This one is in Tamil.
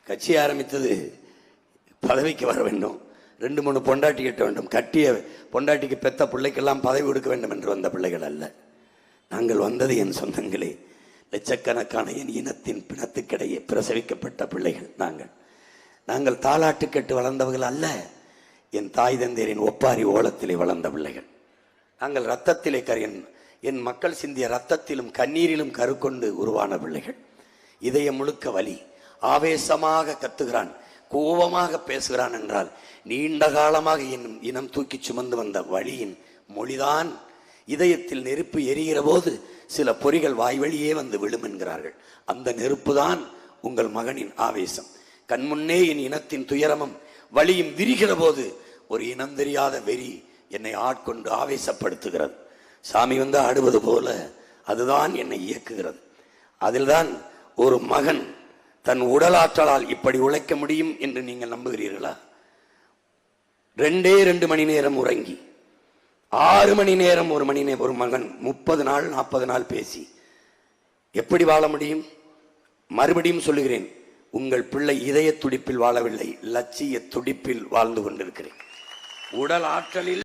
கட்சி ஆரம்பித்தது பதவிக்கு வர வேண்டும், 2-3 பொண்டாட்டி கட்ட வேண்டும், கட்டிய பொண்டாட்டிக்கு பெத்த பிள்ளைக்கெல்லாம் பதவி கொடுக்க வேண்டும் என்று வந்த பிள்ளைகள் அல்ல. நாங்கள் வந்தது என் சொந்தங்களே, லட்சக்கணக்கான என் இனத்தின் பிணத்துக்கிடையே பிரசவிக்கப்பட்ட பிள்ளைகள். நாங்கள் தாலாட்டு கட்டு வளர்ந்தவர்கள் அல்ல, என் தாய் தந்தையரின் ஒப்பாரி ஓலத்திலே வளர்ந்த பிள்ளைகள். நாங்கள் ரத்தத்திலே என் மக்கள் சிந்திய ரத்தத்திலும் கண்ணீரிலும் கருக்கொண்டு உருவான பிள்ளைகள். இதயம் முழுக்க வலி, ஆவேசமாக கத்துகிறான், கோபமாக பேசுகிறான் என்றால் நீண்ட காலமாக என் இனம் தூக்கி சுமந்து வந்த வழியின் மொழிதான். இதயத்தில் நெருப்பு எரிகிற போது சில பொறிகள் வாய்வழியே வந்து விழும் என்கிறார்கள். அந்த நெருப்பு தான் உங்கள் மகனின் ஆவேசம். கண்முன்னே என் இனத்தின் துயரமும் வழியும் விரிகிற போது ஒரு இனம் தெரியாத வெறி என்னை ஆட்கொண்டு ஆவேசப்படுத்துகிறது. சாமி வந்து ஆடுவது போல அதுதான் என்னை இயக்குகிறது. அதில்தான் ஒரு மகன் தன் உடலாற்றலால் இப்படி உழைக்க முடியும் என்று நீங்கள் நம்புகிறீர்களா? 2 மணி நேரம் உறங்கி 6 மணி நேரம் ஒரு மகன் 30 நாள் 40 நாள் பேசி எப்படி வாழ முடியும்? மறுபடியும் சொல்லுகிறேன், உங்கள் பிள்ளை இதய துடிப்பில் வாழவில்லை, லட்சிய துடிப்பில் வாழ்ந்து கொண்டிருக்கிறேன். உடல் ஆற்றலில்